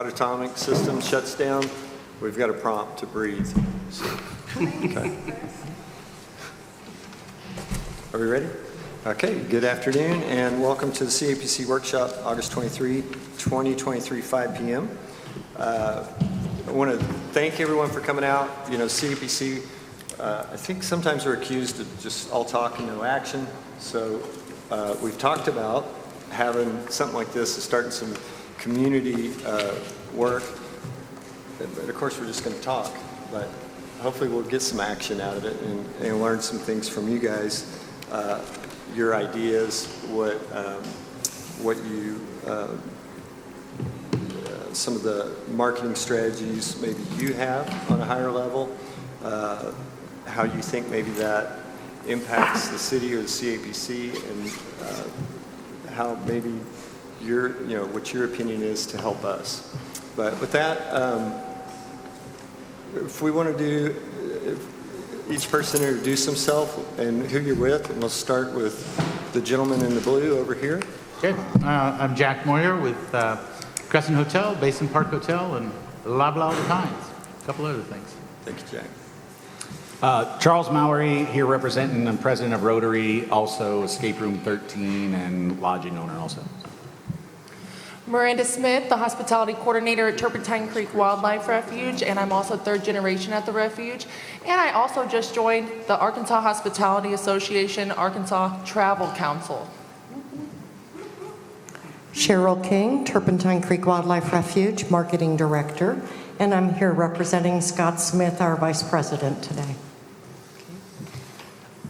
atomic system shuts down, we've got a prompt to breathe. So, okay. Are we ready? Okay, good afternoon and welcome to the CAPC Workshop, August 23, 2023, 5 p.m. I want to thank everyone for coming out. You know, CAPC, I think sometimes we're accused of just all talk and no action. So we've talked about having something like this and starting some community work. But of course, we're just going to talk. But hopefully we'll get some action out of it and learn some things from you guys. Your ideas, what you, some of the marketing strategies maybe you have on a higher level, how you think maybe that impacts the city or the CAPC, and how maybe what your opinion is to help us. But with that, if we want to do, each person introduce himself and who you're with, and we'll start with the gentleman in the blue over here. Good. I'm Jack Moyer with Crescent Hotel, Basin Park Hotel, and La Bla the Pines. A couple other things. Thank you, Jack. Charles Mowery here representing, I'm president of Rotary, also Escape Room 13 and lodging owner also. Miranda Smith, the hospitality coordinator at Turpentine Creek Wildlife Refuge, and I'm also third generation at the refuge. And I also just joined the Arkansas Hospitality Association, Arkansas Travel Council. Cheryl King, Turpentine Creek Wildlife Refuge, marketing director, and I'm here representing Scott Smith, our vice president today.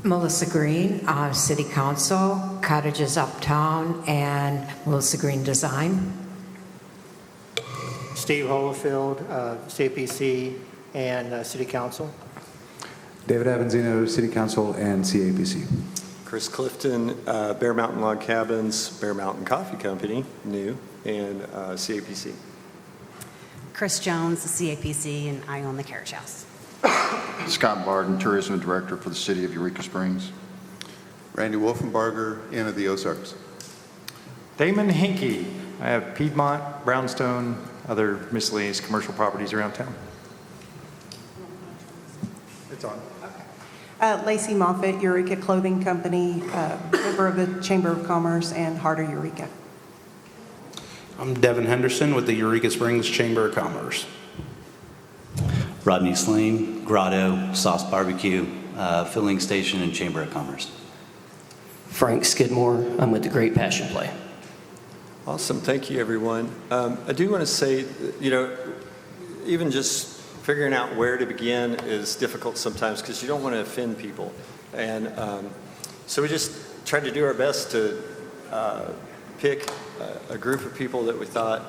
Melissa Green, City Council, Cottages Uptown, and Melissa Green Design. Steve Holofield, CAPC, and City Council. David Avanzino, City Council and CAPC. Chris Clifton, Bear Mountain Log Cabins, Bear Mountain Coffee Company, new, and CAPC. Chris Jones, the CAPC, and I own the Carriage House. Scott Barden, Tourism Director for the City of Eureka Springs. Randy Wolfenbarger, Inn of the Ozarks. Damon Hinkey. I have Piedmont, Brownstone, other miscellaneous commercial properties around town. It's on. Lacey Moffitt, Eureka Clothing Company, member of the Chamber of Commerce and Heart of Eureka. I'm Devin Henderson with the Eureka Springs Chamber of Commerce. Rodney Slane, Grotto, Sauce Barbecue, Filling Station, and Chamber of Commerce. Frank Skidmore, I'm with the Great Passion Play. Awesome, thank you everyone. I do want to say, even just figuring out where to begin is difficult sometimes because you don't want to offend people. And so we just tried to do our best to pick a group of people that we thought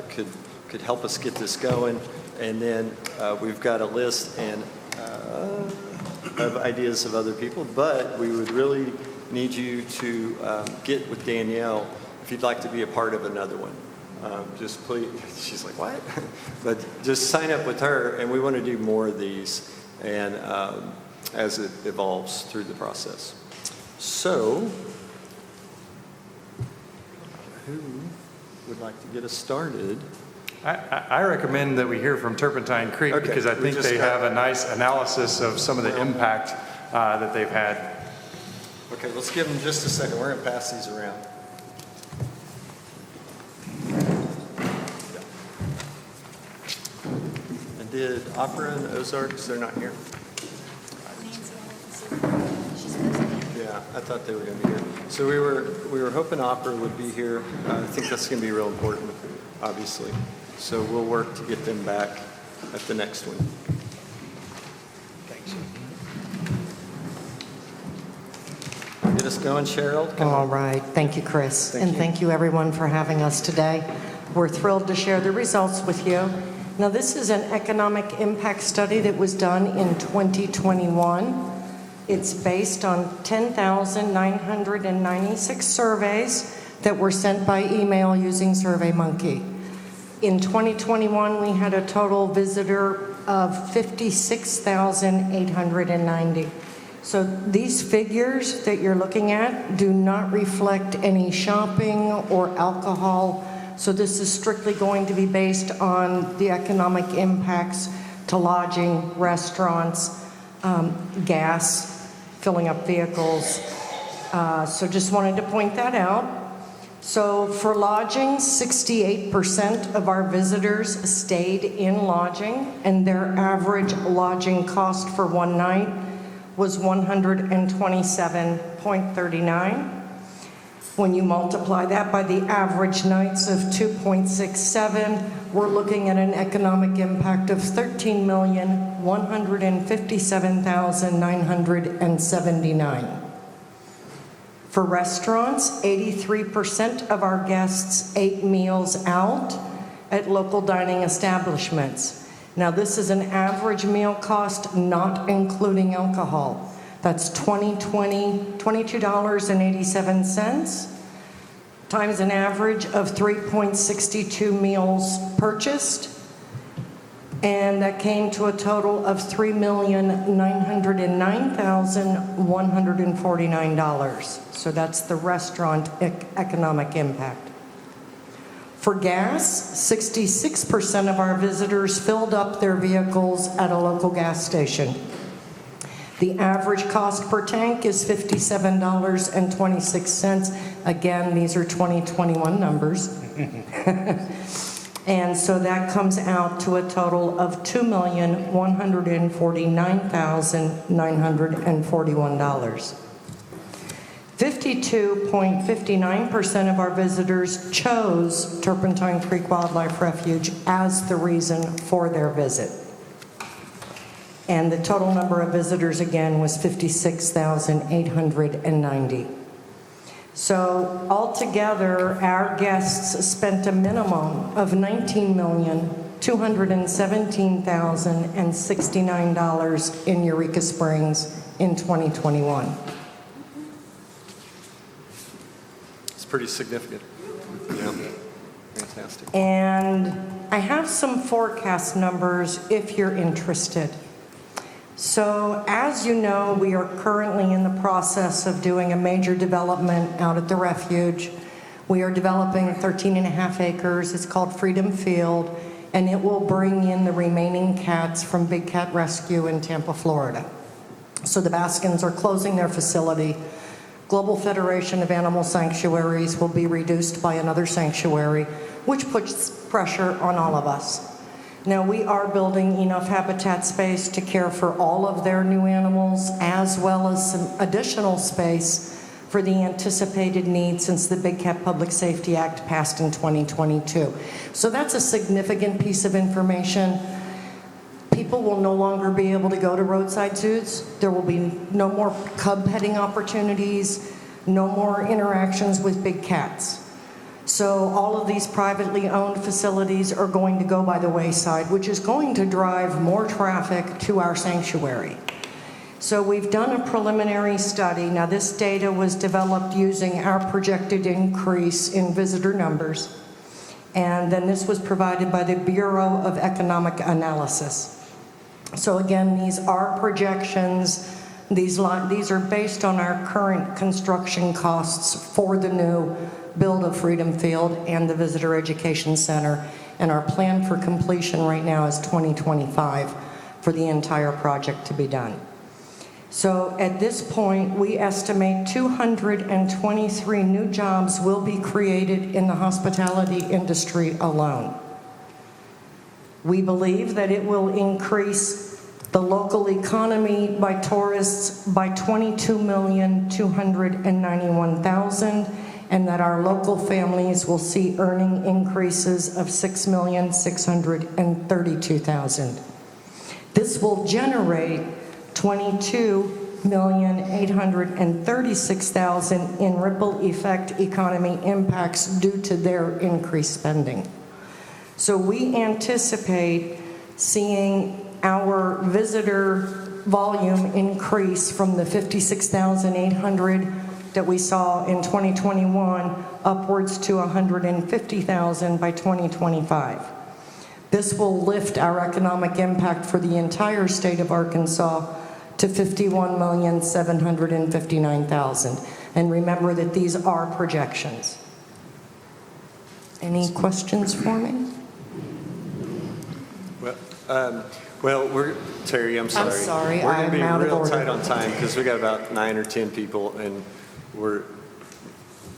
could help us get this going. And then we've got a list of ideas of other people, but we would really need you to get with Danielle if you'd like to be a part of another one. Just please, she's like, what? But just sign up with her, and we want to do more of these and as it evolves through the process. So, who would like to get us started? I recommend that we hear from Turpentine Creek because I think they have a nice analysis of some of the impact that they've had. Okay, let's give them just a second. We're going to pass these around. And did Opera and Ozarks, they're not here? Yeah, I thought they were going to be here. So we were hoping Opera would be here. I think that's going to be real important, obviously. So we'll work to get them back at the next one. Thanks. Get us going, Cheryl. All right. Thank you, Chris. Thank you, everyone, for having us today. We're thrilled to share the results with you. Now, this is an economic impact study that was done in 2021. It's based on 10,996 surveys that were sent by email using SurveyMonkey. In 2021, we had a total visitor of 56,890. So these figures that you're looking at do not reflect any shopping or alcohol So this is strictly going to be based on the economic impacts to lodging, restaurants, gas, filling up vehicles. So just wanted to point that out. So for lodging, 68% of our visitors stayed in lodging, and their average lodging cost for one night was $127.39. When you multiply that by the average nights of 2.67, we're looking at an economic impact of $13,157,979. For restaurants, 83% of our guests ate meals out at local dining establishments. Now, this is an average meal cost, not including alcohol. That's $22.87 times an average of 3.62 meals purchased. And that came to a total of $3,909,149. So that's the restaurant economic impact. For gas, 66% of our visitors filled up their vehicles at a local gas station. The average cost per tank is $57.26. Again, these are 2021 numbers. And so that comes out to a total of $2,149,941. 52.59% of our visitors chose Turpentine Creek Wildlife Refuge as the reason for their visit. And the total number of visitors, again, was 56,890. So altogether, our guests spent a minimum of $19,217,069 in Eureka Springs in 2021. It's pretty significant. Yeah. Fantastic. And I have some forecast numbers if you're interested. So as you know, we are currently in the process of doing a major development out at the refuge. We are developing 13.5 acres. It's called Freedom Field, and it will bring in the remaining cats from Big Cat Rescue in Tampa, Florida. So the Baskins are closing their facility. Global Federation of Animal Sanctuaries will be reduced by another sanctuary, which puts pressure on all of us. Now, we are building enough habitat space to care for all of their new animals, as well as some additional space for the anticipated needs since the Big Cat Public Safety Act passed in 2022. So that's a significant piece of information. People will no longer be able to go to roadside zoos. There will be no more cub petting opportunities, no more interactions with big cats. So all of these privately owned facilities are going to go by the wayside, which is going to drive more traffic to our sanctuary. So we've done a preliminary study. Now, this data was developed using our projected increase in visitor numbers. And then this was provided by the Bureau of Economic Analysis. So again, these are projections. These are based on our current construction costs for the new build of Freedom Field and the Visitor Education Center. And our plan for completion right now is 2025 for the entire project to be done. So at this point, we estimate 223 new jobs will be created in the hospitality industry alone. We believe that it will increase the local economy by tourists by 22,291,000, and that our local families will see earning increases of 6,632,000. This will generate 22,836,000 in ripple effect economy impacts due to their increased spending. So we anticipate seeing our visitor volume increase from the 56,800 that we saw in 2021 upwards to 150,000 by 2025. This will lift our economic impact for the entire state of Arkansas to 51,759,000. And remember that these are projections. Any questions for me? Well, Terry, I'm sorry. sorry, We're going to be I'm out of real order. tight on time because we got about 9 or 10 people, and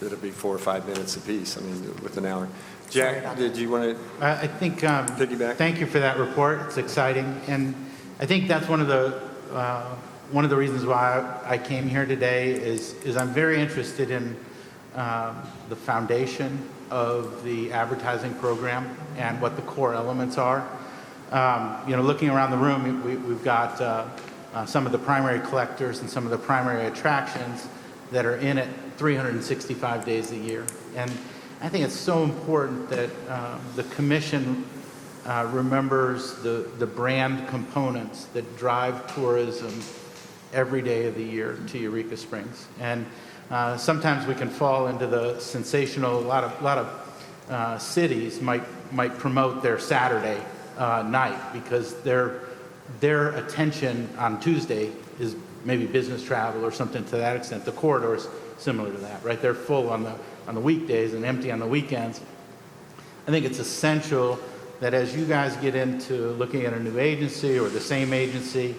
it'll be 4 or 5 minutes apiece, with an hour. Jack, did you want to I think, piggyback? thank you for that report. It's exciting. And I think that's one of the reasons why I came here today is I'm very interested in the foundation of the advertising program and what the core elements are. Looking around the room, we've got some of the primary collectors and some of the primary attractions that are in it 365 days a year. And I think it's so important that the commission remembers the brand components that drive tourism every day of the year to Eureka Springs. And sometimes we can fall into the sensational. A lot of cities might promote their Saturday night because their attention on Tuesday is maybe business travel or something to that extent. The corridor is similar to that, right? They're full on the weekdays and empty on the weekends. I think it's essential that as you guys get into looking at a new agency or the same agency,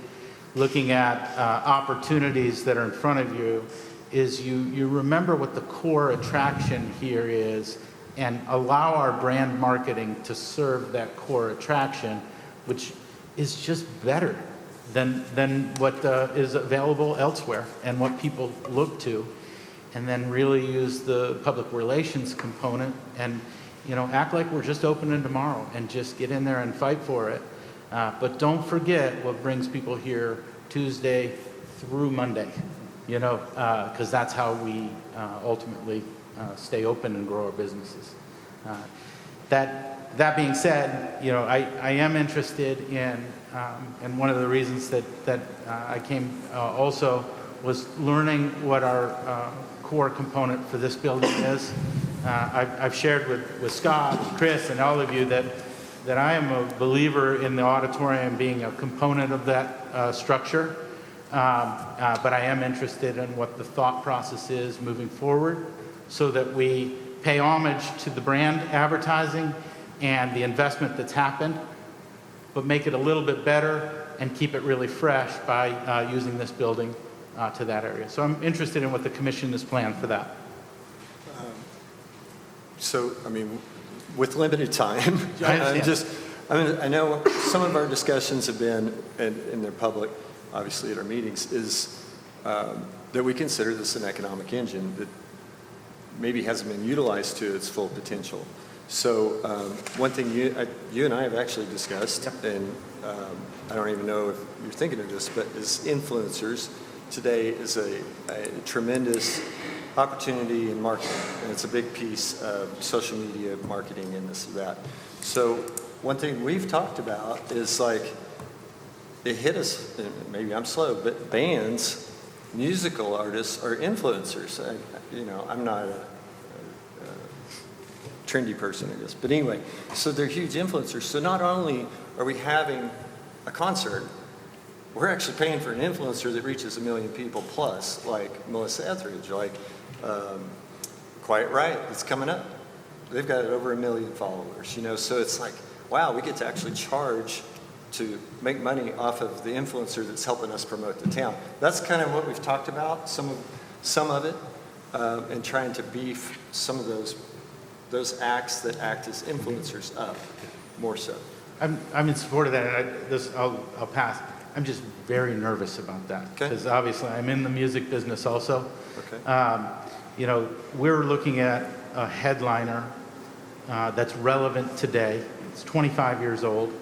looking at opportunities that are in front of you, is you remember what the core attraction here is and allow our brand marketing to serve that core attraction, which is just better than what is available elsewhere and what people look to. And then really use the public relations component and act like we're just opening tomorrow and just get in there and fight for it. But don't forget what brings people here Tuesday through Monday, because that's how we ultimately stay open and grow our businesses. That being said, I am interested in, and one of the reasons that I came also was learning what our core component for this building is. I've shared with Scott, Chris, and all of you that I am a believer in the auditorium being a component of that structure, but I am interested in what the thought process is moving forward so that we pay homage to the brand advertising and the investment that's happened, but make it a little bit better and keep it really fresh by using this building to that area. So I'm interested in what the commission has planned for that. With limited time, I know some of our discussions have been, and they're public, obviously at our meetings, is that we consider this an economic engine that maybe hasn't been utilized to its full potential. So one thing you and I have actually discussed, and I don't even know if you're thinking of this, but is influencers today is a tremendous opportunity in marketing, and it's a big piece of social media marketing and this and that. So one thing we've talked about is it hit us, and maybe I'm slow, but bands, musical artists are influencers. I'm not a trendy person, I guess, but anyway, so they're huge influencers. So not only are we having a concert, we're actually paying for an influencer that reaches 1 million people plus, like Melissa Etheridge, like Quiet Riot that's coming up. They've got over 1 million followers, so it's wow, we get to actually charge to make money off of the influencer that's helping us promote the town. That's kind of what we've talked about, some of it, and trying to beef some of those acts that act as influencers up more so. I'm in support of that, and I'll pass. I'm just very nervous about that because obviously I'm in the music business also. Okay. We're looking at a headliner that's relevant today. It's 25 years old.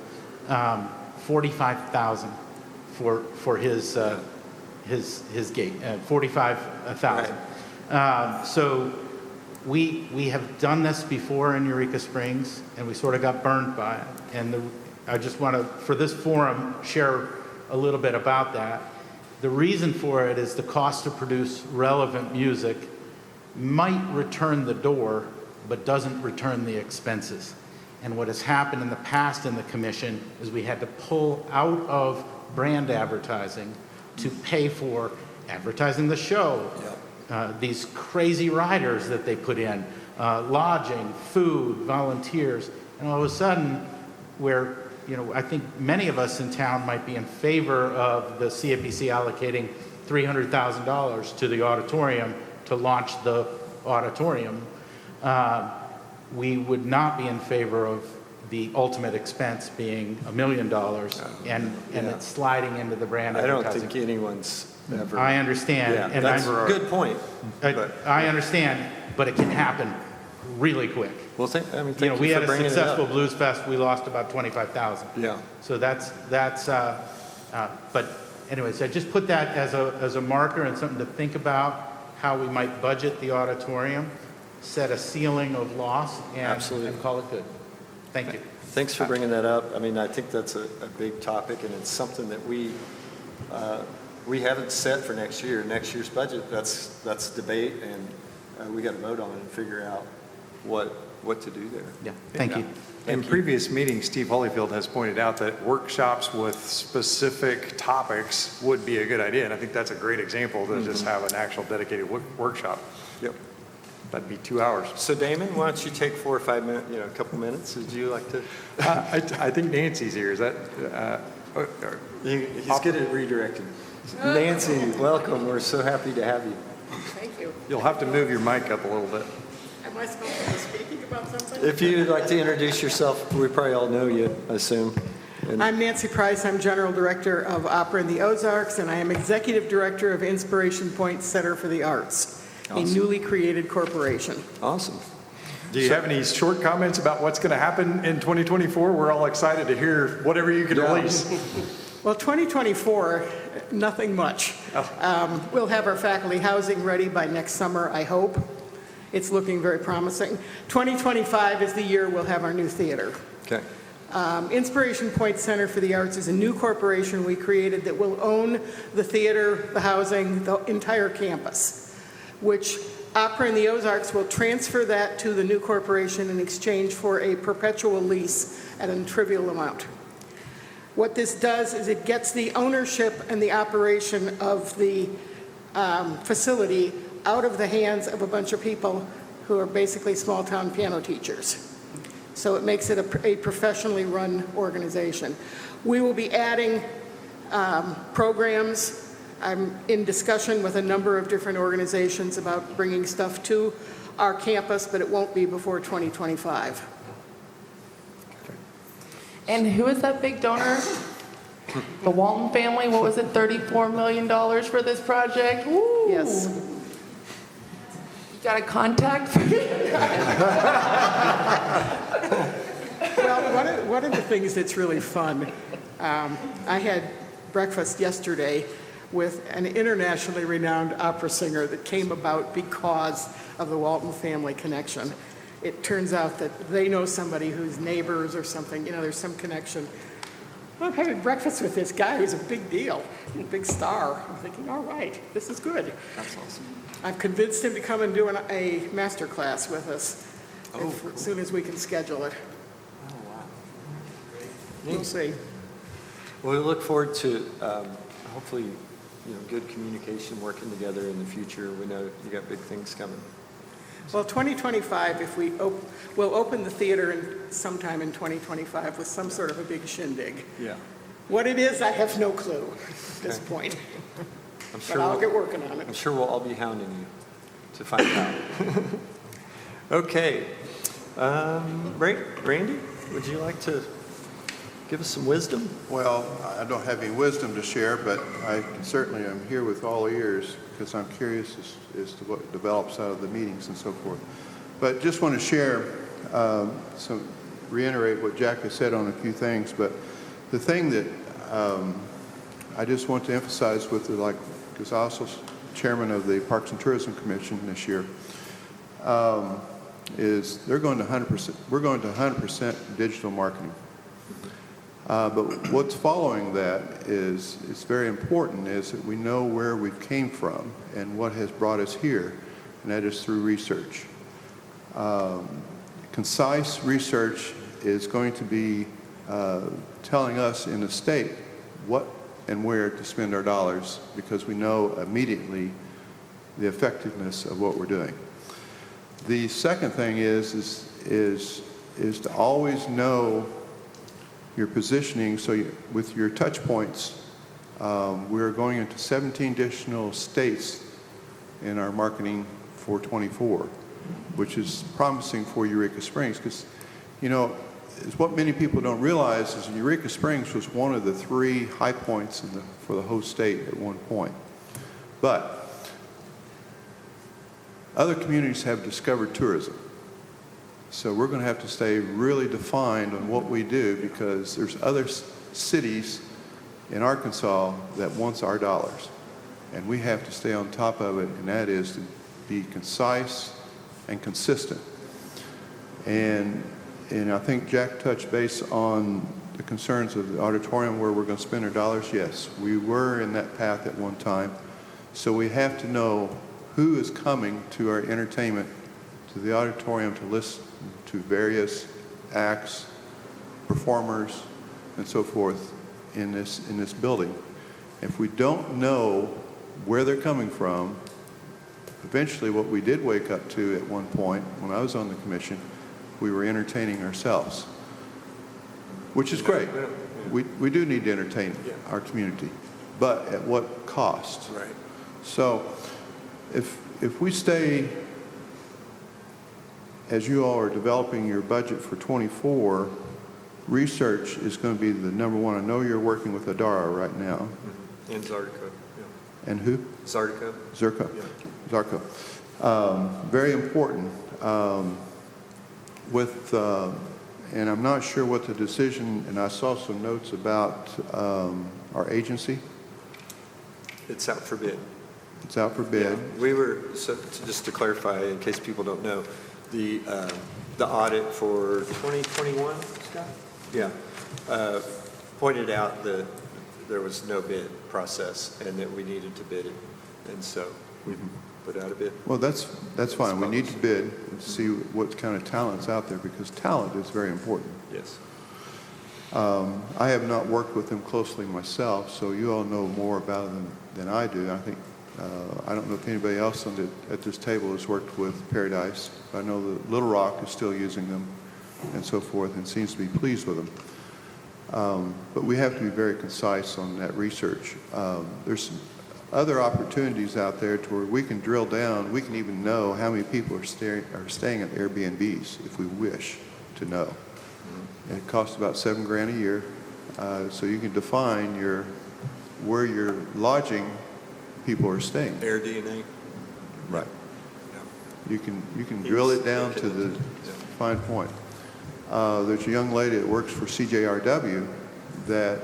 $45,000 for his gate. $45,000. Right. So we have done this before in Eureka Springs, and we sort of got burned by it. And I just want to, for this forum, share a little bit about that. The reason for it is the cost to produce relevant music might return the door, but doesn't return the expenses. And what has happened in the past in the commission is we had to pull out of brand advertising to pay for advertising the show. Yep. These crazy riders that they put in, lodging, food, volunteers, and all of a sudden, where, I think many of us in town might be in favor of the CAPC allocating $300,000 to the auditorium to launch the auditorium, we would not be in favor of the ultimate expense being $1 million and it's sliding into the brand I don't advertising. think anyone's ever. I understand. Yeah, and that's a good point. I understand, but it can happen really quick. Well, thank you We for had a bringing it successful up. Blues Fest. We lost about 25,000. Yeah. So but anyways, I just put that as a marker and something to think about, how we might budget the auditorium, set a ceiling of loss, and call it good. Thank you. Thanks for bringing that up. I think that's a big topic, and it's something that we haven't set for next year. Next year's budget, that's debate, and we got to vote on it and figure out what to do there. Yeah, thank you. In previous meetings, Steve Holyfield has pointed out that workshops with specific topics would be a good idea, and I think that's a great example to just have an actual dedicated workshop. Yep. That'd be 2 hours. So Damon, why don't you take 4 or 5 minutes, a couple minutes? Would you like to? I think Nancy's here. Is that? He's good at redirecting. Nancy, welcome. We're so happy to have you. Thank you. You'll have to move your mic up a little bit. Am I supposed to be speaking about something? If you'd like to introduce yourself, we probably all know you, I assume. I'm Nancy Price. I'm General Director of Opera in the Ozarks, and I am Executive Director of Inspiration Point Center for the Arts, a newly created corporation. Awesome. Do you have any short comments about what's going to happen in 2024? We're all excited to hear whatever you can release. Well, 2024, nothing much. We'll have our faculty housing ready by next summer, I hope. It's looking very promising. 2025 is the year we'll have our new theater. Okay. Inspiration Point Center for the Arts is a new corporation we created that will own the theater, the housing, the entire campus, which Opera in the Ozarks will transfer that to the new corporation in exchange for a perpetual lease at a trivial amount. What this does is it gets the ownership and the operation of the facility out of the hands of a bunch of people who are basically small-town piano teachers. So it makes it a professionally run organization. We will be adding programs. I'm in discussion with a number of different organizations about bringing stuff to our campus, but it won't be before 2025. And who is that big donor? The Walton family, what was it, $34 million for this project? Woo. Yes. You got a contact for me? Well, one of the things that's really fun, I had breakfast yesterday with an internationally renowned opera singer that came about because of the Walton family connection. It turns out that they know somebody who's neighbors or something, there's some connection. I'm having breakfast with this guy who's a big deal, a big star. I'm thinking, all right, this is good. That's awesome. I've convinced him to come and do a master class with us as soon as we can schedule it. Oh, wow. We'll see. Well, we look forward to hopefully, good communication, working together in the future. We know you got big things coming. Well, 2025, if we'll open the theater sometime in 2025 with some sort of a big shindig. Yeah. What it is, I have no clue at this point. I'm sure but I'll get working on it. I'm sure we'll all be hounding you to find out. Okay. Randy, would you like to give us some wisdom? Well, I don't have any wisdom to share, but I certainly am here with all ears because I'm curious as to what develops out of the meetings and so forth. But just want to share, reiterate what Jack has said on a few things, but the thing that I just want to emphasize because I'm also chairman of the Parks and Tourism Commission this year, is we're going to 100% digital marketing. But what's following that is, it's very important, is that we know where we came from and what has brought us here, and that is through research. Concise research is going to be telling us in the state what and where to spend our dollars, because we know immediately the effectiveness of what we're doing. The second thing is to always know your positioning. So with your touch points, we're going into 17 additional states in our marketing for 24, which is promising for Eureka Springs, because, you know, is what many people don't realize is Eureka Springs was one of the 3 high points for the whole state at one point. But other communities have discovered tourism. So we're going to have to stay really defined on what we do, because there's other cities in Arkansas that wants our dollars. And we have to stay on top of it, and that is to be concise and consistent. And I think Jack touched base on the concerns of the auditorium, where we're going to spend our dollars. Yes, we were in that path at one time. So we have to know who is coming to our entertainment, to the auditorium, to listen to various acts, performers, and so forth in this building. If we don't know where they're coming from, eventually what we did wake up to at one point when I was on the commission, we were entertaining ourselves, which is great. We do need to entertain our community, but at what cost? Right. So if we stay, as you all are developing your budget for 24, research is going to be the number one. I know you're working with Adara right now. And Zarco. Yeah. And who? Zarco. Zerko. Yeah. Zarco. Very important. And I'm not sure what the decision, and I saw some notes about our agency. It's out for bid. It's out for bid. Yeah. We were, just to clarify, in case people don't know, the audit for 2021, Scott? Yeah. Pointed out that there was no bid process and that we needed to bid it. And so we put out a bid. Well, that's fine. We need to bid and see what kind of talent's out there, because talent is very important. Yes. I have not worked with them closely myself, so you all know more about them than I do. I think I don't know if anybody else at this table has worked with Paradise. I know that Little Rock is still using them and so forth, and seems to be pleased with them. But we have to be very concise on that research. There's some other opportunities out there to where we can drill down. We can even know how many people are staying at Airbnbs if we wish to know. And it costs about $7,000 a year, so you can define where your lodging people are staying. Air DNA. Right. You can drill it down to the fine point. There's a young lady that works for CJRW, that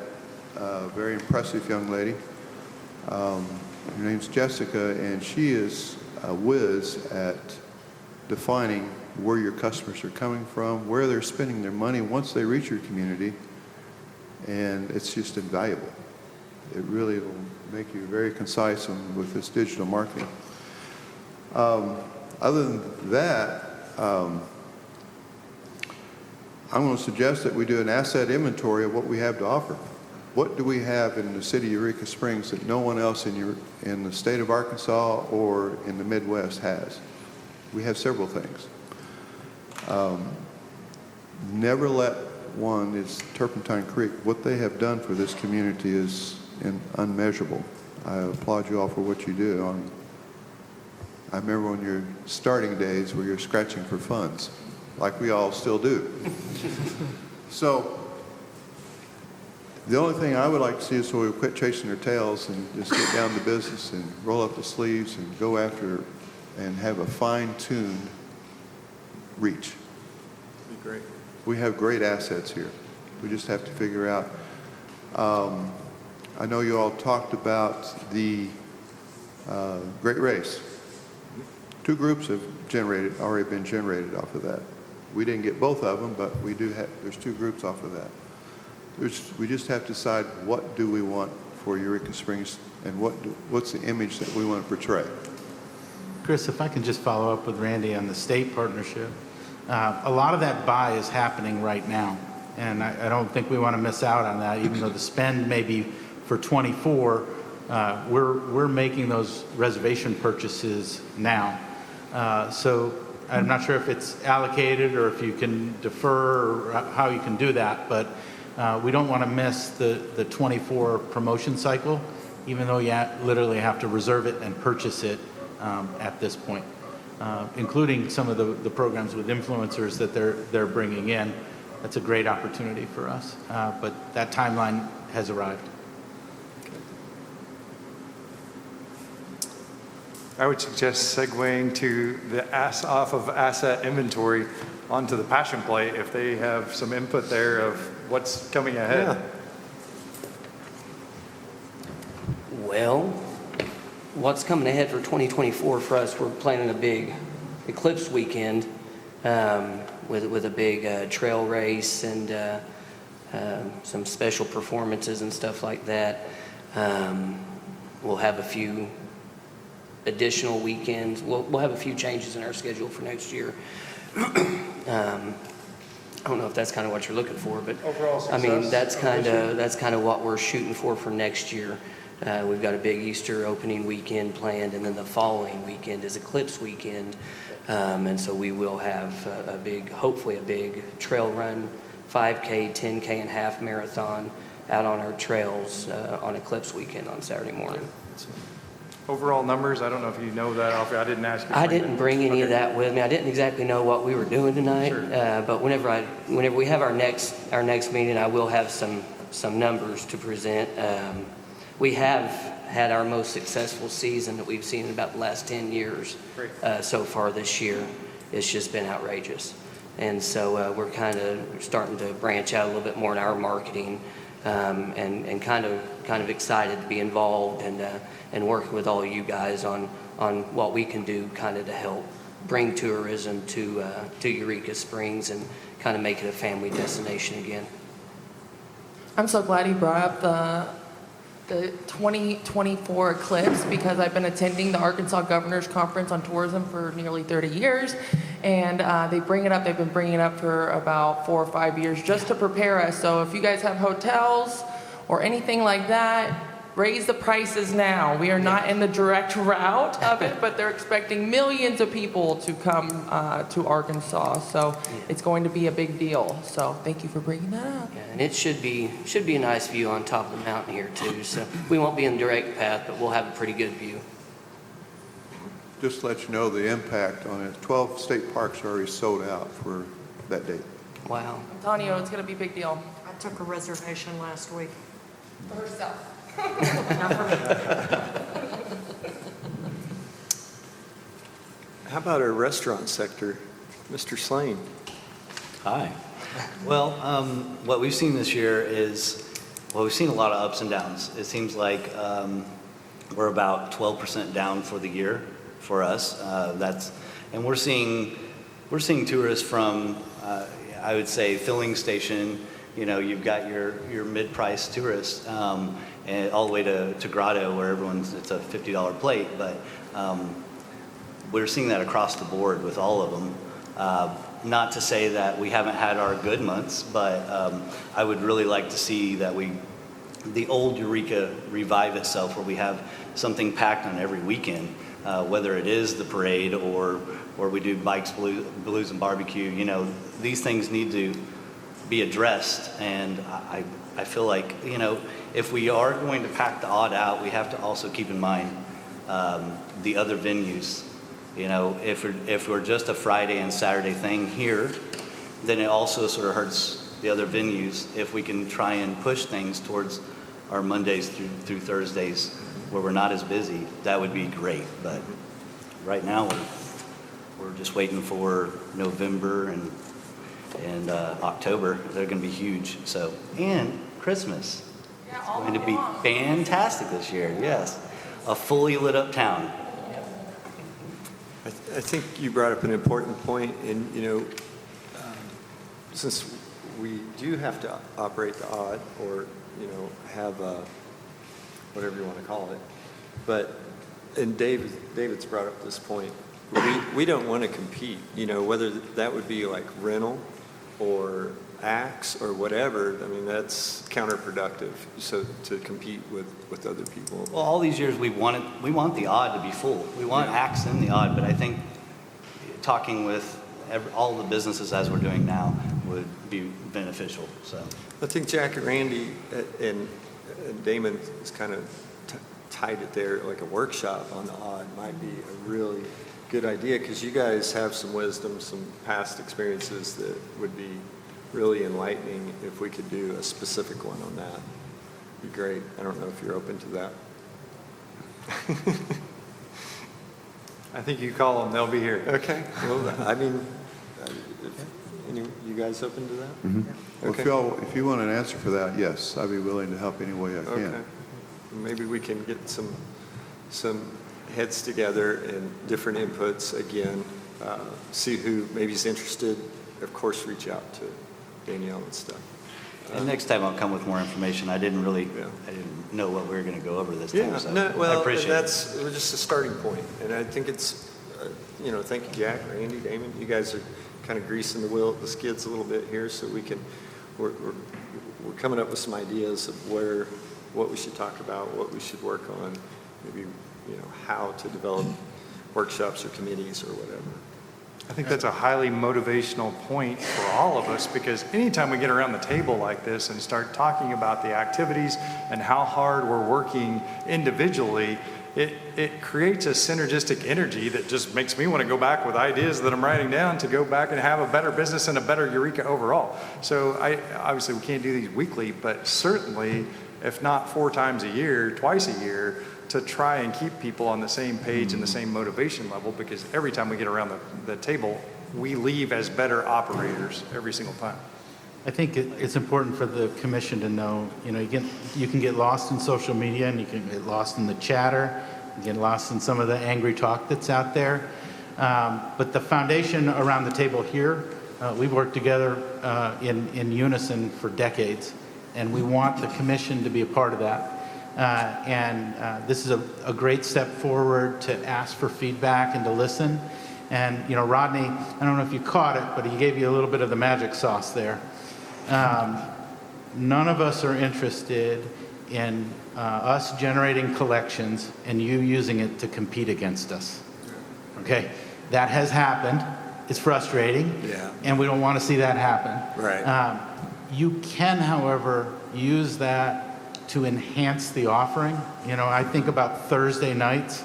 very impressive young lady. Her name's Jessica, and she is a whiz at defining where your customers are coming from, where they're spending their money once they reach your community, and it's just invaluable. It really will make you very concise with this digital marketing. Other than that, I'm going to suggest that we do an asset inventory of what we have to offer. What do we have in the city of Eureka Springs that no one else in the state of Arkansas or in the Midwest has? We have several things. Never let one is Turpentine Creek. What they have done for this community is unmeasurable. I applaud you all for what you do. I remember when your starting days where you're scratching for funds, like we all still do. So the only thing I would like to see is so we quit chasing their tails and just get down to business and roll up the sleeves and go after and have a fine-tuned reach. Be great. We have great assets here. We just have to figure out. I know you all talked about the Great Race. 2 groups have already been generated off of that. We didn't get both of them, but we do have. There's 2 groups off of that. We just have to decide what do we want for Eureka Springs, and what's the image that we want to portray. Chris, if I can just follow up with Randy on the state partnership. A lot of that buy is happening right now, and I don't think we want to miss out on that, even though the spend may be for 24. We're making those reservation purchases now. So I'm not sure if it's allocated or if you can defer or how you can do that, but we don't want to miss the 24 promotion cycle, even though you literally have to reserve it and purchase it at this point, including some of the programs with influencers that they're bringing in. That's a great opportunity for us, but that timeline has arrived. I would suggest segueing to off of asset inventory onto the passion plate if they have some input there of what's coming ahead. Yeah. Well, what's coming ahead for 2024 for us, we're planning a big Eclipse weekend with a big trail race and some special performances and stuff like that. We'll have a few additional weekends. We'll have a few changes in our schedule for next year. I don't know if that's kind of what you're looking for, but Overall I mean, success that's kind of what we're shooting for next year. We've got a big Easter opening weekend planned, and then the following weekend is Eclipse weekend. And so we will have hopefully a big trail run, 5K, 10K, and half marathon out on our trails on Eclipse weekend on Saturday morning. Overall numbers, I don't know if you know that off. I didn't ask you. I didn't bring any of that with me. I didn't exactly know what we were doing tonight. Sure. But whenever we have our next meeting, I will have some numbers to present. We have had our most successful season that we've seen in about the last 10 years so far this year. It's just been outrageous. And so we're kind of starting to branch out a little bit more in our marketing and kind of excited to be involved and working with all of you guys on what we can do kind of to help bring tourism to Eureka Springs and kind of make it a family destination again. I'm so glad you brought up the 2024 Eclipse because I've been attending the Arkansas Governor's Conference on Tourism for nearly 30 years. And they've been bringing it up for about 4 or 5 years just to prepare us. So if you guys have hotels or anything like that, raise the prices now. We are not in the direct route of it, but they're expecting millions of people to come to Arkansas. So it's going to be a big deal. So thank you for bringing that up. Yeah, and it should be a nice view on top of the mountain here too. So we won't be in direct path, but we'll have a pretty good view. Just to let you know the impact on it. 12 state parks are already sold out for that date. Wow. I'm telling you, it's going to be a big deal. I took a reservation last week. For herself. How about our restaurant sector? Mr. Slane. Hi. Well, what we've seen this year is, we've seen a lot of ups and downs. It seems like we're about 12% down for the year for us. And we're seeing tourists from, I would say, filling station. You know, you've got your mid-price tourists, and all the way to Grotto, where it's a $50 plate. But we're seeing that across the board with all of them. Not to say that we haven't had our good months, but I would really like to see that the old Eureka revive itself, where we have something packed on every weekend, whether it is the parade or we do bikes, blues, and barbecue. You know, these things need to be addressed, and I feel like, you know, if we are going to pack the odd out, we have to also keep in mind the other venues. You know, if we're just a Friday and Saturday thing here, then it also sort of hurts the other venues. If we can try and push things towards our Mondays through Thursdays where we're not as busy, that would be great. But right now we're just waiting for November and October. They're going to be huge. So, and Christmas. It's going to be fantastic this year. Yes, a fully lit up town. I think you brought up an important point, and, you know, since we do have to operate the odd, or, you know, have whatever you want to call it, but, and David's brought up this point, we don't want to compete, you know, whether that would be like rental or acts or whatever. I mean, that's counterproductive, so to compete with other people. Well, all these years we want the odd to be full. We want acts in the odd, but I think talking with all the businesses as we're doing now would be beneficial, so. I think Jack and Randy and Damon is kind of tied it there, like a workshop on the odd might be a really good idea, because you guys have some wisdom, some past experiences that would be really enlightening if we could do a specific one on that. Be great. I don't know if you're open to that. I think you call them, they'll be here. Okay. Well, I mean, you guys open to that? Mm-hmm. Okay. Well, if you want an answer for that, yes, I'd be willing to help any way I can. Okay. Maybe we can get some heads together and different inputs again, see who maybe is interested. Of course, reach out to Danielle and stuff. And next time I'll come with more information. I didn't know what we were going to go over this time, Yeah, so no, well, I appreciate that's just a starting point. And I think it's, thank you, Jack, Randy, Damon. You guys are kind of greasing the skids a little bit here, so we're coming up with some ideas of what we should talk about, what we should work on, maybe, how to develop workshops or committees or whatever. I think that's a highly motivational point for all of us, because anytime we get around the table like this and start talking about the activities and how hard we're working individually, it creates a synergistic energy that just makes me want to go back with ideas that I'm writing down to go back and have a better business and a better Eureka overall. So obviously we can't do these weekly, but certainly, if not 4 times a year, twice a year, to try and keep people on the same page and the same motivation level, because every time we get around the table, we leave as better operators every single time. I think it's important for the commission to know, you can get lost in social media, and you can get lost in the chatter, you get lost in some of the angry talk that's out there. But the foundation around the table here, we've worked together in unison for decades, and we want the commission to be a part of that. This is a great step forward to ask for feedback and to listen. And, Rodney, I don't know if you caught it, but he gave you a little bit of the magic sauce there. None of us are interested in us generating collections and you using it to compete against us. Okay? That has happened. It's frustrating. Yeah. And we don't want to see that happen. Right. You can, however, use that to enhance the offering. I think about Thursday nights.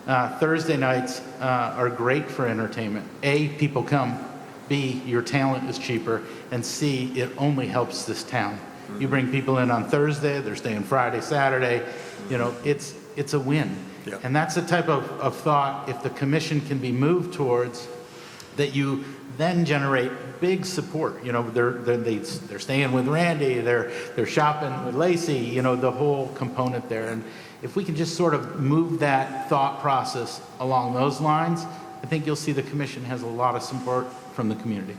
Thursday nights are great for entertainment. A, people come. B, your talent is cheaper. And C, it only helps this town. You bring people in on Thursday, they're staying Friday, Saturday. It's a win. Yep. And that's the type of thought, if the commission can be moved towards, that you then generate big support. They're staying with Randy, they're shopping with Lacey, the whole component there. And if we can just sort of move that thought process along those lines, I think you'll see the commission has a lot of support from the community.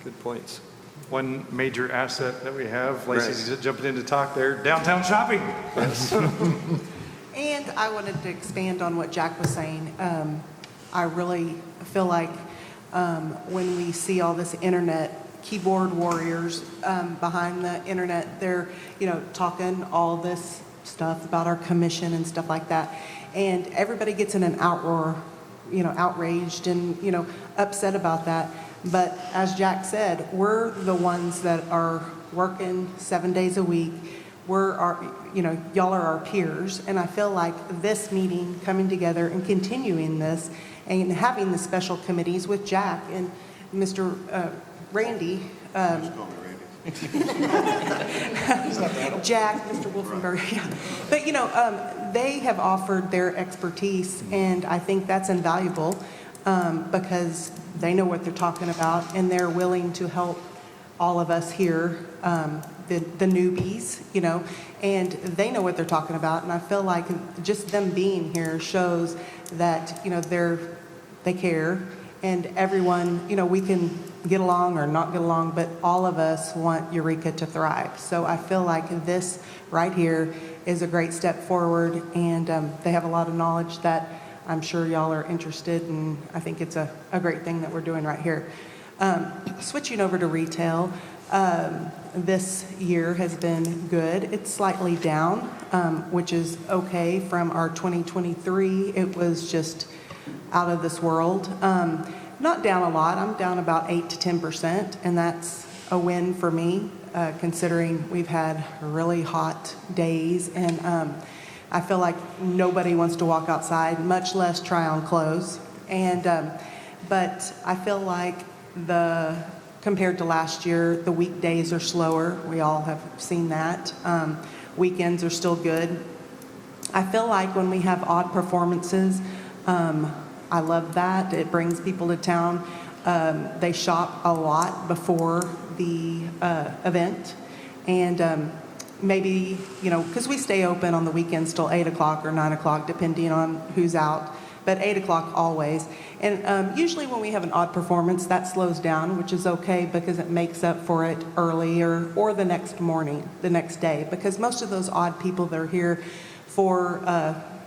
Good points. One major asset that we have, Lacey's just jumping in to talk there, downtown shopping. And I wanted to expand on what Jack was saying. I really feel like when we see all this internet, keyboard warriors behind the internet, they're, talking all this stuff about our commission and stuff like that. And everybody gets in an outroar, outraged and, upset about that. But as Jack said, we're the ones that are working 7 days a week. Y'all are our peers. And I feel like this meeting, coming together and continuing this and having the special committees with Jack and Mr. Randy. Jack, Mr. Wolfenberg, yeah. But, they have offered their expertise, and I think that's invaluable because they know what they're talking about, and they're willing to help all of us here, the newbies, and they know what they're talking about. And I feel like just them being here shows that, they care, and everyone, we can get along or not get along, but all of us want Eureka to thrive. So I feel like this right here is a great step forward, and they have a lot of knowledge that I'm sure y'all are interested in. I think it's a great thing that we're doing right here. Switching over to retail, this year has been good. It's slightly down, which is okay from our 2023. It was just out of this world. Not down a lot. I'm down about 8 to 10%, and that's a win for me, considering we've had really hot days, and I feel like nobody wants to walk outside, much less try on clothes. And but I feel like compared to last year, the weekdays are slower. We all have seen that. Weekends are still good. I feel like when we have odd performances, I love that. It brings people to town. They shop a lot before the event. And maybe, because we stay open on the weekends till 8 o'clock or 9 o'clock, depending on who's out, but 8 o'clock always. And usually when we have an odd performance, that slows down, which is okay because it makes up for it early or the next morning, the next day. Because most of those odd people that are here for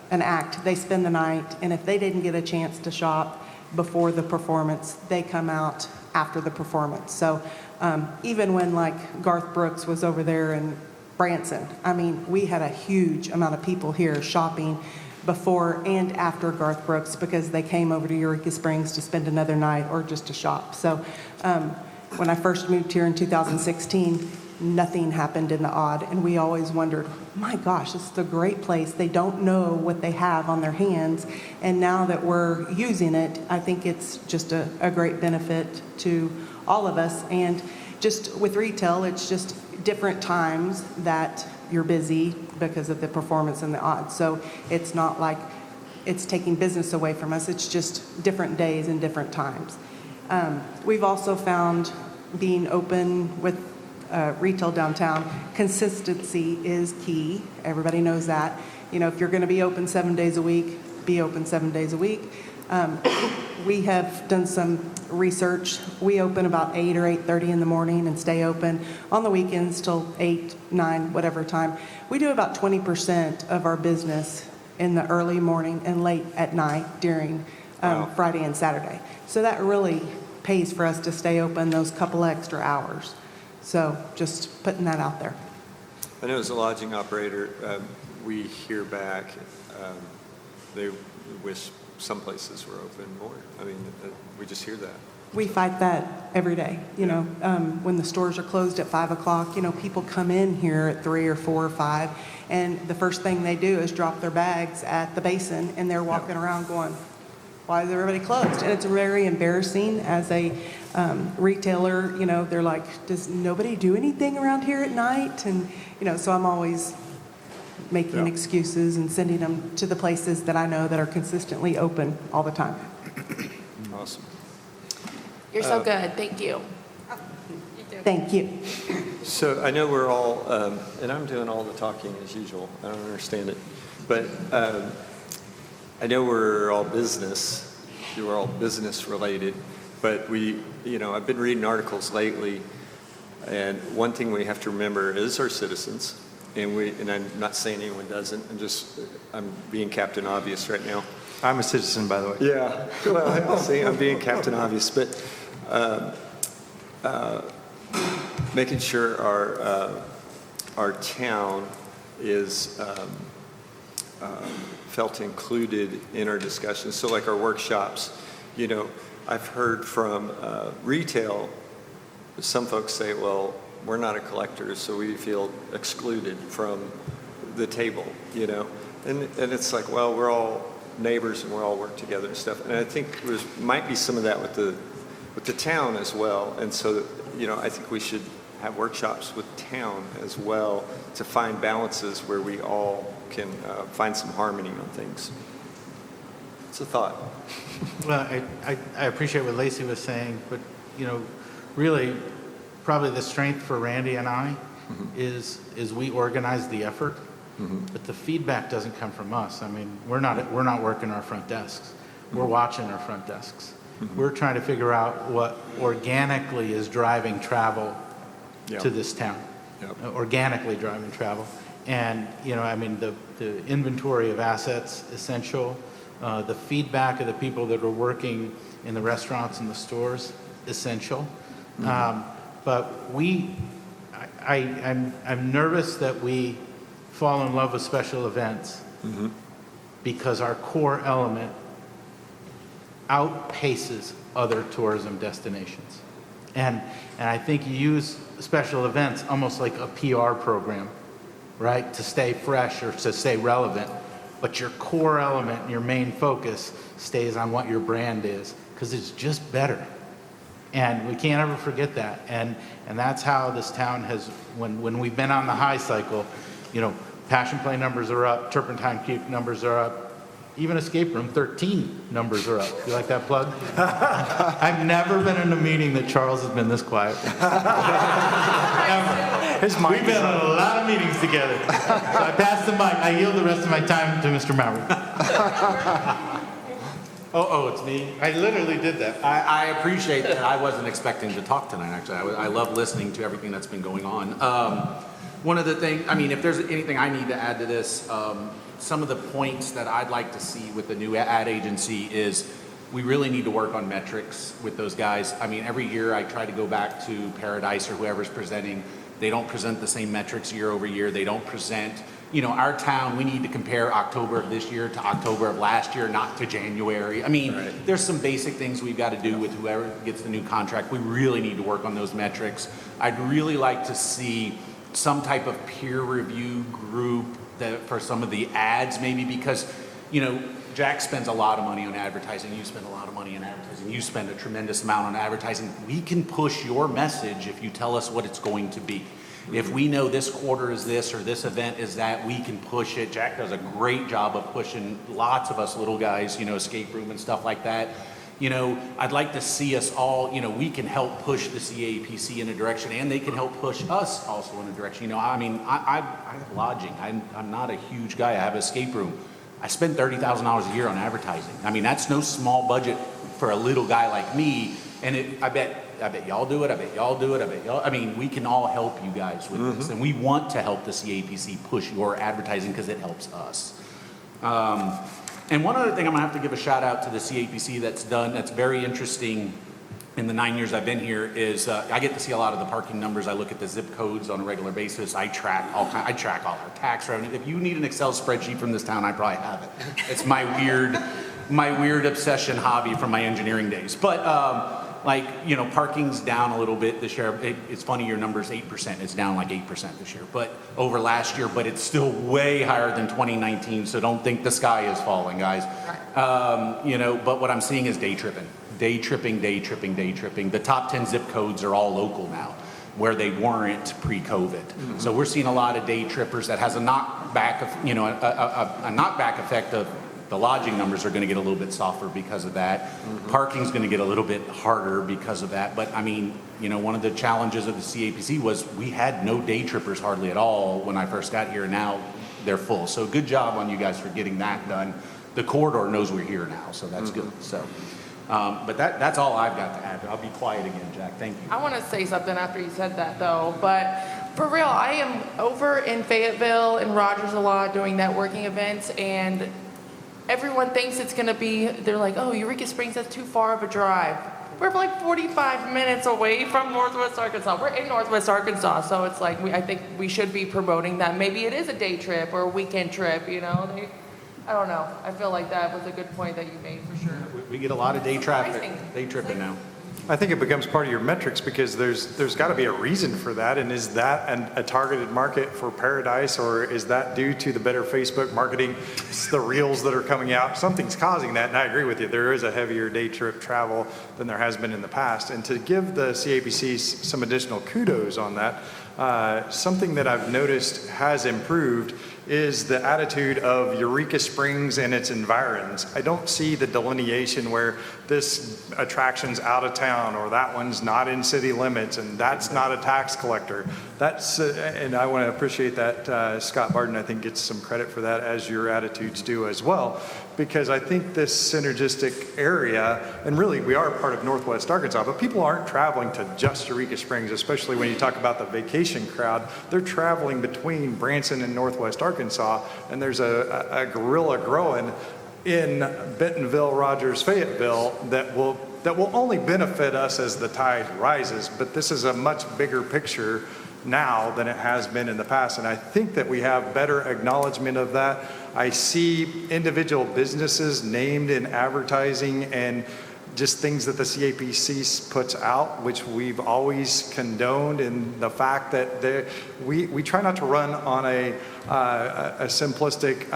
an act, they spend the night, and if they didn't get a chance to shop before the performance, they come out after the performance. So even when like Garth Brooks was over there in Branson, I mean, we had a huge amount of people here shopping before and after Garth Brooks because they came over to Eureka Springs to spend another night or just to shop. So when I first moved here in 2016, nothing happened in the odd, and we always wondered, my gosh, this is a great place. They don't know what they have on their hands, and now that we're using it, I think it's just a great benefit to all of us. And just with retail, it's just different times that you're busy because of the performance and the odds. So it's not like it's taking business away from us. It's just different days and different times. We've also found being open with retail downtown, consistency is key. Everybody knows that. If you're going to be open 7 days a week, be open 7 days a week. We have done some research. We open about 8 or 8:30 in the morning and stay open on the weekends till 8, 9, whatever time. We do about 20% of our business in the early morning and late at night during Friday and Saturday. So that really pays for us to stay open those couple extra hours. So just putting that out there. I know as a lodging operator, we hear back, they wish some places were open more. I mean, we just hear that. We fight that every day. When the stores are closed at 5 o'clock, people come in here at 3 or 4 or 5, and the first thing they do is drop their bags at the basin, and they're walking around going, why is everybody closed? And it's very embarrassing as a retailer. They're like, does nobody do anything around here at night? And, so I'm always making excuses and sending them to the places that I know that are consistently open all the time. Awesome. You're so good. Thank you. Thank you. So I know we're all, and I'm doing all the talking as usual. I don't understand it. But I know we're all business. We're all business related. But I've been reading articles lately, and one thing we have to remember is our citizens. And I'm not saying anyone doesn't. I'm being Captain Obvious right now. I'm a citizen, by the way. Yeah. Well, I'll say I'm being Captain Obvious, but making sure our town is felt included in our discussions. So like our workshops, I've heard from retail, some folks say, well, we're not a collector, so we feel excluded from the table, And it's like, well, we're all neighbors and we're all work together and stuff. And I think there might be some of that with the town as well. And so, I think we should have workshops with town as well to find balances where we all can find some harmony on things. It's a thought. Well, I appreciate what Lacey was saying, but, really, probably the strength for Randy and I is we organize the effort, but the feedback doesn't come from us. I mean, we're not working our front desks. We're watching our front desks. We're trying to figure out what organically is driving travel to this town. Organically driving travel. And, the inventory of assets, essential. The feedback of the people that are working in the restaurants and the stores, essential. But I'm nervous that we fall in love with special events because our core element outpaces other tourism destinations. And I think you use special events almost like a PR program, right? To stay fresh or to stay relevant. But your core element, your main focus stays on what your brand is, because it's just better. And we can't ever forget that. And that's how this town has, when we've been on the high cycle, you know, Passion Play numbers are up, Turpentine Creek numbers are up, even Escape Room 13 numbers are up. You like that plug? I've never been in a meeting that Charles has been this quiet. Ever. We've been in a lot of meetings together. So I pass the mic. I yield the rest of my time to Mr. Maury. Oh, it's me? I literally did that. I appreciate that. I wasn't expecting to talk tonight, actually. I love listening to everything that's been going on. One of the things, I mean, if there's anything I need to add to this, some of the points that I'd like to see with the new ad agency is we really need to work on metrics with those guys. I mean, every year I try to go back to Paradise or whoever's presenting. They don't present the same metrics year over year. They don't present, you know, our town, we need to compare October of this year to October of last year, not to January. I mean, there's some basic things we've got to do with whoever gets the new contract. We really need to work on those metrics. I'd really like to see some type of peer review group that for some of the ads, maybe, because, you know, Jack spends a lot of money on advertising, you spend a lot of money on advertising, you spend a tremendous amount on advertising. We can push your message if you tell us what it's going to be. If we know this quarter is this or this event is that, we can push it. Jack does a great job of pushing lots of us little guys, you know, Escape Room and stuff like that. You know, I'd like to see us all, you know, we can help push the CAPC in a direction, and they can help push us also in a direction. You know, I mean, I have lodging. I'm not a huge guy. I have an Escape Room. I spend $30,000 a year on advertising. I mean, that's no small budget for a little guy like me. And I bet y'all do it. I bet y'all do it. I bet y'all. I mean, we can all help you guys with this, and we want to help the CAPC push your advertising because it helps us. And one other thing I'm gonna have to give a shout out to the CAPC that's very interesting in the 9 years I've been here is I get to see a lot of the parking numbers. I look at the zip codes on a regular basis. I track all our tax revenue. If you need an Excel spreadsheet from this town, I probably have it. It's my weird obsession hobby from my engineering days. But like, you know, parking's down a little bit this year. It's funny, your number's 8%. It's down like 8% this year, but over last year, but it's still way higher than 2019. So don't think the sky is falling, guys. You know, but what I'm seeing is day tripping. Day tripping. The top 10 zip codes are all local now, where they weren't pre-COVID. So we're seeing a lot of day trippers that has a knockback of, you know, a knockback effect of the lodging numbers are going to get a little bit softer because of that. Parking's going to get a little bit harder because of that. But I mean, you know, one of the challenges of the CAPC was we had no day trippers hardly at all when I first got here. Now they're full. So good job on you guys for getting that done. The corridor knows we're here now, so that's good. So, but that's all I've got to add. I'll be quiet again, Jack. Thank you. I want to say something after you said that, though. But for real, I am over in Fayetteville and Rogers a lot doing networking events, and everyone thinks it's going to be, they're like, oh, Eureka Springs, that's too far of a drive. We're like 45 minutes away from Northwest Arkansas. We're in Northwest Arkansas, so it's like, I think we should be promoting that. Maybe it is a day trip or a weekend trip, you know? I don't know. I feel like that was a good point that you made for sure. We get a lot of day tripping now. I think it becomes part of your metrics because there's got to be a reason for that. And is that a targeted market for Paradise, or is that due to the better Facebook marketing, the reels that are coming out? Something's causing that, and I agree with you. There is a heavier day trip travel than there has been in the past. And to give the CAPC some additional kudos on that, something that I've noticed has improved is the attitude of Eureka Springs and its environs. I don't see the delineation where this attraction's out of town or that one's not in city limits and that's not a tax collector. That's, and I want to appreciate that Scott Barton, I think, gets some credit for that, as your attitudes do as well, because I think this synergistic area, and really we are part of Northwest Arkansas, but people aren't traveling to just Eureka Springs, especially when you talk about the vacation crowd. They're traveling between Branson and Northwest Arkansas, and there's a gorilla growing in Bentonville, Rogers, Fayetteville that will only benefit us as the tide rises, but this is a much bigger picture now than it has been in the past. And I think that we have better acknowledgement of that. I see individual businesses named in advertising and just things that the CAPC puts out, which we've always condoned, and the fact that we try not to run on a simplistic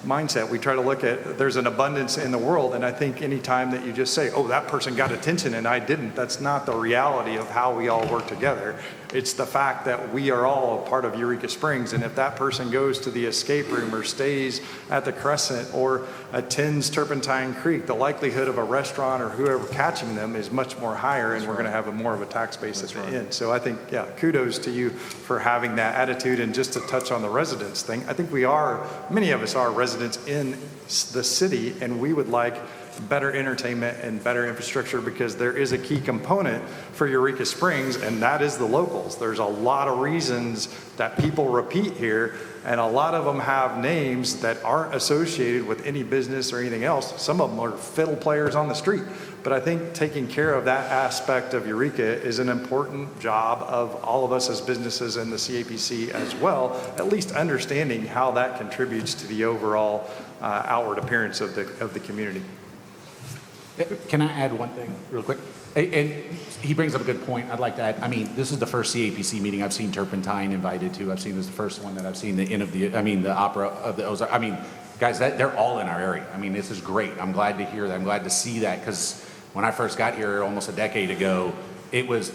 mindset. We try to look at, there's an abundance in the world, and I think anytime that you just say, oh, that person got attention and I didn't, that's not the reality of how we all work together. It's the fact that we are all a part of Eureka Springs, and if that person goes to the escape room or stays at the Crescent or attends Turpentine Creek, the likelihood of a restaurant or whoever catching them is much more higher, and we're going to have more of a tax base at the end. So I think, yeah, kudos to you for having that attitude. And just to touch on the residents thing, I think many of us are residents in the city, and we would like better entertainment and better infrastructure, because there is a key component for Eureka Springs, and that is the locals. There's a lot of reasons that people repeat here, and a lot of them have names that aren't associated with any business or anything else. Some of them are fiddle players on the street. But I think taking care of that aspect of Eureka is an important job of all of us as businesses and the CAPC as well, at least understanding how that contributes to the overall outward appearance of the community. Can I add one thing real quick? And he brings up a good point. I'd like to add, I mean, this is the first CAPC meeting I've seen Turpentine invited to. I've seen this is the first one that I've seen the opera of the Ozark. I mean, guys, they're all in our area. I mean, this is great. I'm glad to hear that. I'm glad to see that, because when I first got here almost a decade ago, it was,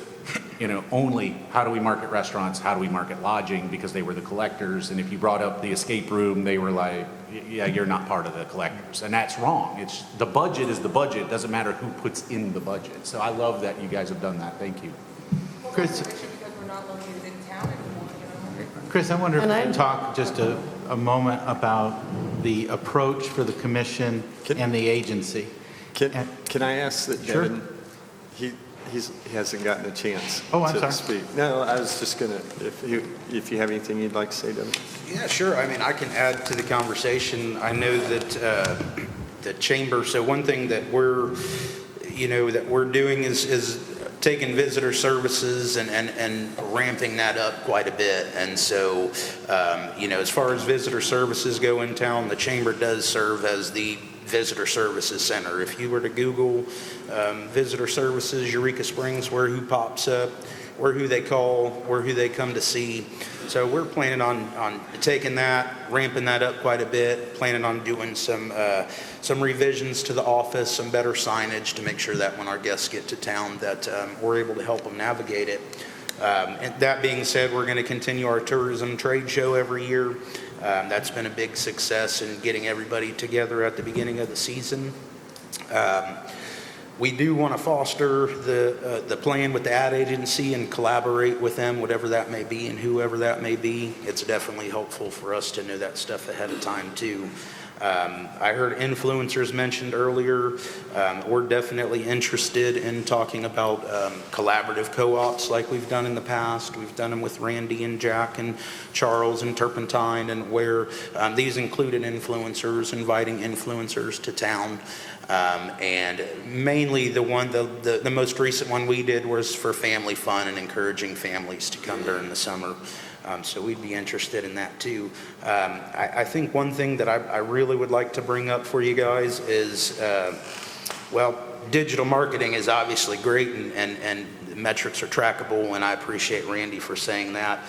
only how do we market restaurants? How do we market lodging? Because they were the collectors. And if you brought up the escape room, they were like, yeah, you're not part of the collectors. And that's wrong. The budget is the budget. It doesn't matter who puts in the budget. So I love that you guys have done that. Thank you. Chris, Because we're not located in town anymore, Chris, I wonder if And we I- could talk just a moment about the approach for the commission and the agency. Can I ask that Sure. Devin, he hasn't gotten a chance Oh, I'm to sorry. speak. No, I was just going to, if you have anything you'd like to say, Devin. Yeah, sure. I mean, I can add to the conversation. I know that the chamber, so one thing that we're doing is taking visitor services and ramping that up quite a bit. And so, as far as visitor services go in town, the chamber does serve as the visitor services center. If you were to Google visitor services, Eureka Springs, who pops up, who they call, who they come to see. So we're planning on taking that, ramping that up quite a bit, planning on doing some revisions to the office, some better signage to make sure that when our guests get to town that we're able to help them navigate it. And that being said, we're going to continue our tourism trade show every year. That's been a big success in getting everybody together at the beginning of the season. We do want to foster the plan with the ad agency and collaborate with them, whatever that may be and whoever that may be. It's definitely helpful for us to know that stuff ahead of time too. I heard influencers mentioned earlier. We're definitely interested in talking about collaborative co-ops like we've done in the past. We've done them with Randy and Jack and Charles and Turpentine, and where these included influencers, inviting influencers to town. And mainly the most recent one we did was for family fun and encouraging families to come during the summer. So we'd be interested in that too. I think one thing that I really would like to bring up for you guys is, digital marketing is obviously great and the metrics are trackable, and I appreciate Randy for saying that.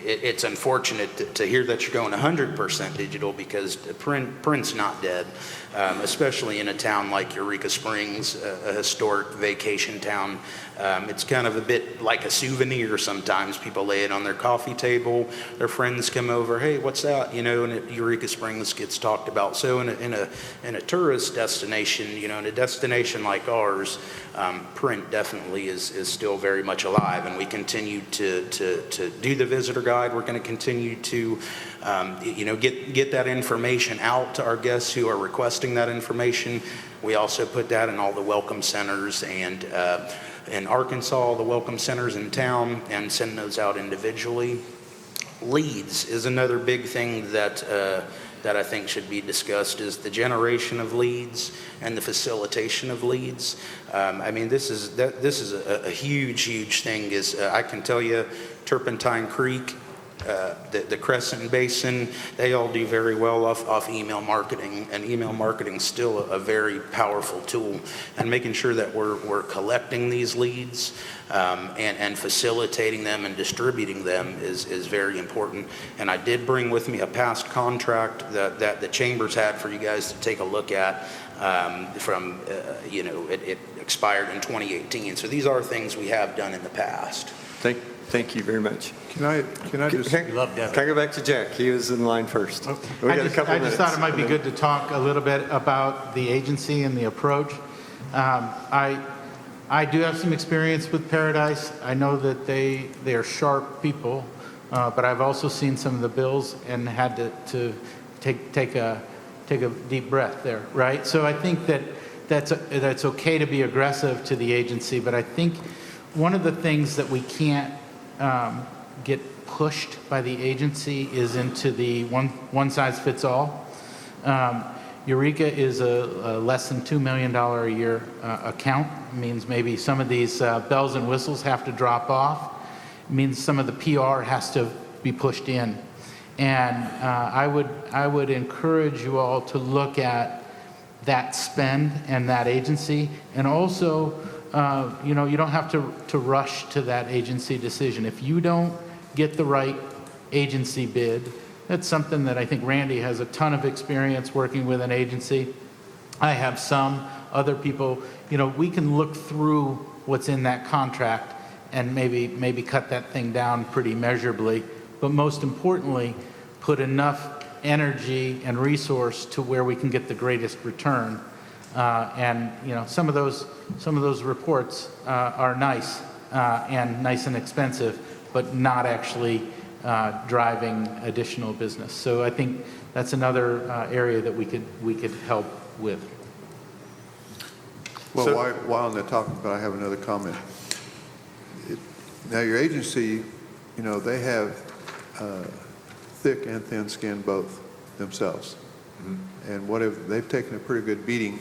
It's unfortunate to hear that you're going 100% digital, because print's not dead, especially in a town like Eureka Springs, a historic vacation town. It's kind of a bit like a souvenir sometimes. People lay it on their coffee table, their friends come over, hey, what's that? And Eureka Springs gets talked about. So in a tourist destination, in a destination like ours, print definitely is still very much alive, and we continue to do the visitor guide. We're going to continue to get that information out to our guests who are requesting that information. We also put that in all the welcome centers, and in Arkansas, the welcome centers in town, and send those out individually. Leads is another big thing that that I think should be discussed is the generation of leads and the facilitation of leads. I mean, this is a huge thing. I can tell you, Turpentine Creek, the Crescent Basin, they all do very well off email marketing, and email marketing is still a very powerful tool. And making sure that we're collecting these leads and facilitating them and distributing them is very important. And I did bring with me a past contract that the Chambers had for you guys to take a look at. It expired in 2018. So these are things we have done in the past. Thank you very much. Can I just... Can I go back to Jack? He was in line first. We got a couple I minutes. just thought it might be good to talk a little bit about the agency and the approach. I do have some experience with Paradise. I know that they are sharp people, but I've also seen some of the bills and had to take a deep breath there, right? So I think that's okay to be aggressive to the agency, but I think one of the things that we can't get pushed by the agency is into the one size fits all. Eureka is a less than $2 million a year account. It means maybe some of these bells and whistles have to drop off. It means some of the PR has to be pushed in. And I would encourage you all to look at that spend and that agency, and also you don't have to rush to that agency decision. If you don't get the right agency bid, that's something that I think Randy has a ton of experience working with an agency. I have some other people. We can look through what's in that contract and maybe cut that thing down pretty measurably. But most importantly, put enough energy and resource to where we can get the greatest return. And some of those reports are nice and expensive, but not actually driving additional business. So I think that's another area that we could help with. Well, while on that topic, but I have another comment. Now, your agency, they have thick and thin skin both themselves. Mm-hmm. And they've taken a pretty good beating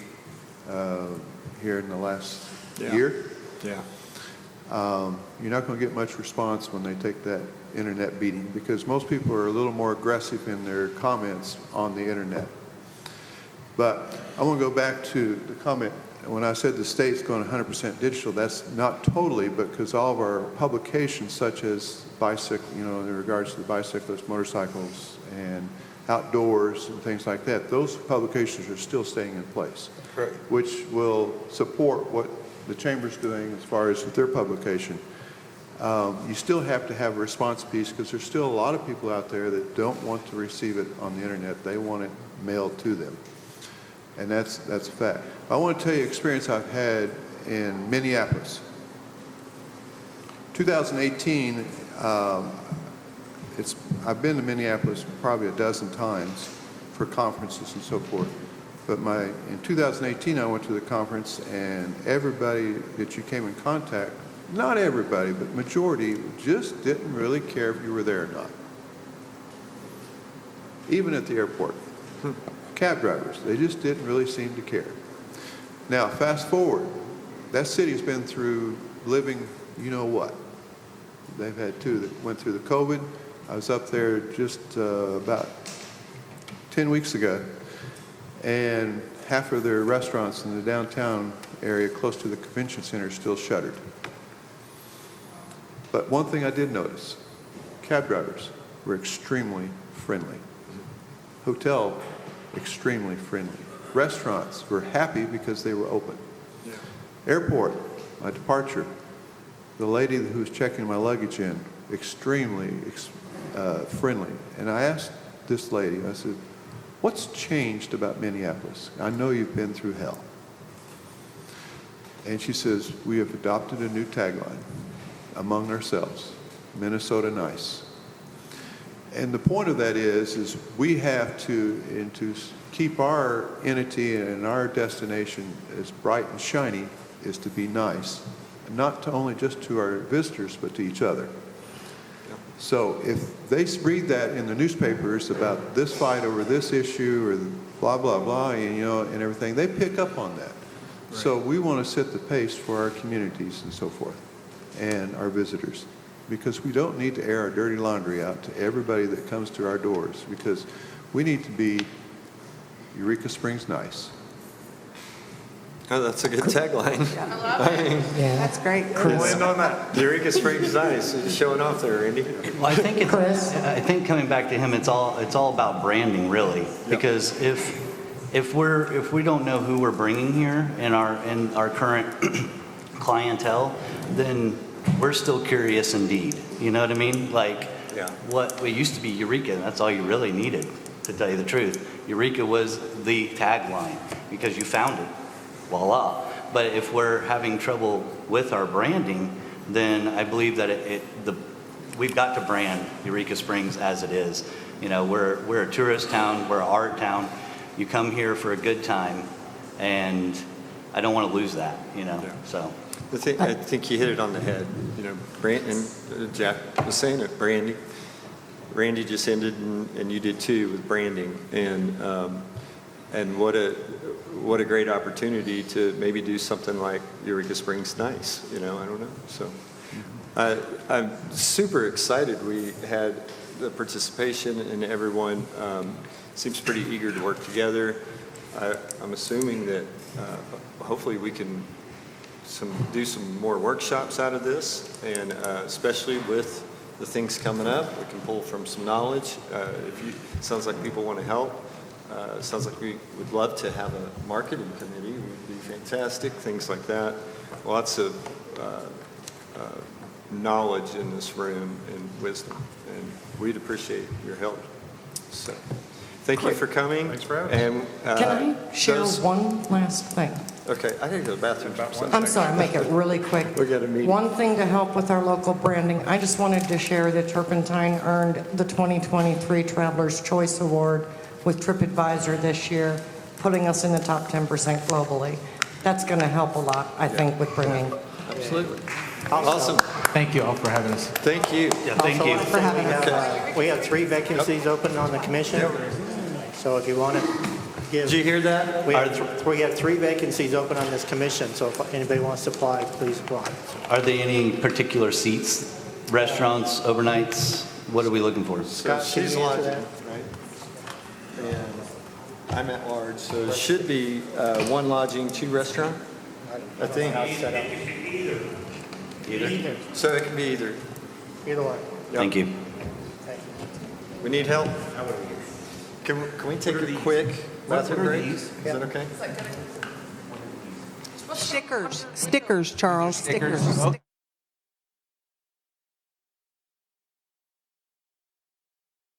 here in the last year. Yeah. You're not going to get much response when they take that internet beating, because most people are a little more aggressive in their comments on the internet. But I want to go back to the comment. When I said the state's going 100% digital, that's not totally, because all of our publications, such as bicycle, in regards to the bicyclists, motorcycles, and outdoors and things like that, those publications are still staying in place, Right. which will support what the Chamber's doing as far as their publication. You still have to have a response piece, because there's still a lot of people out there that don't want to receive it on the internet. They want it mailed to them. And that's a fact. I want to tell you an experience I've had in Minneapolis. 2018, I've been to Minneapolis probably a dozen times for conferences and so forth. But in 2018, I went to the conference, and everybody that you came in contact, not everybody, but majority, just didn't really care if you were there or not. Even at the airport. Cab drivers, they just didn't really seem to care. Now, fast forward, that city's been through living, what. They've had two that went through the COVID. I was up there just about 10 weeks ago, and half of their restaurants in the downtown area close to the convention center are still shuttered. But one thing I did notice, cab drivers were extremely friendly. Hotel, extremely friendly. Restaurants were happy because they were open. Yeah. Airport, my departure, the lady who was checking my luggage in, extremely friendly. And I asked this lady, I said, what's changed about Minneapolis? I know you've been through hell. And she says, we have adopted a new tagline among ourselves, Minnesota Nice. And the point of that is we have to keep our entity and our destination as bright and shiny, is to be nice, not to only just to our visitors, but to each other. So if they read that in the newspapers about this fight over this issue or blah, blah, blah, and everything, they pick up on that. So we want to set the pace for our communities and so forth and our visitors, because we don't need to air our dirty laundry out to everybody that comes to our doors, because we need to be Eureka Springs nice. Oh, that's a good tagline. Yeah. That's great. Land on that. Eureka Springs nice. You're showing off there, Randy. Well, I think I think coming back to him, it's all about branding, really. Because if we don't know who we're bringing here in our current clientele, then we're still curious indeed. You know what I mean? Like, what it used to be Eureka, and that's all you really needed, to tell you the truth. Eureka was the tagline because you found it. Voila. But if we're having trouble with our branding, then I believe that we've got to brand Eureka Springs as it is. We're a tourist town, we're an art town. You come here for a good time, and I don't want to lose that, so. I think you hit it on the head. Brandon, Jack was saying it, branding. Randy just ended, and you did too, with branding. And what a great opportunity to maybe do something like Eureka Springs nice. I don't know. So I'm super excited. We had the participation, and everyone seems pretty eager to work together. I'm assuming that hopefully we can do some more workshops out of this, and especially with the things coming up, we can pull from some knowledge. Sounds like people want to help. Sounds like we would love to have a marketing committee. It would be fantastic, things like that. Lots of knowledge in this room and wisdom, and we'd appreciate your help. So thank you for coming. Thanks for having us. Can I share one last thing? Okay, I gotta go to the bathroom. I'm sorry, make it really quick. We got a meeting. One thing to help with our local branding, I just wanted to share that Turpentine earned the 2023 Traveler's Choice Award with TripAdvisor this year, putting us in the top 10% globally. That's going to help a lot, I think, with bringing. Absolutely. Also, Awesome. Thank you all for having us. Thank you. Yeah, thank you. for having us. We have 3 vacancies open on the commission. So if you want to give. Did you hear that? We have 3 vacancies open on this commission, so if anybody wants to apply, please apply. Are there any particular seats, restaurants, overnights? What are we looking for? So she's lodging, right? And I'm at large, so it should be 1 lodging, 2 restaurant, I think. Either? So it can be either. Either one. Thank you. We need help? Can we take a quick bathroom break? Is that okay? Stickers, Charles, stickers.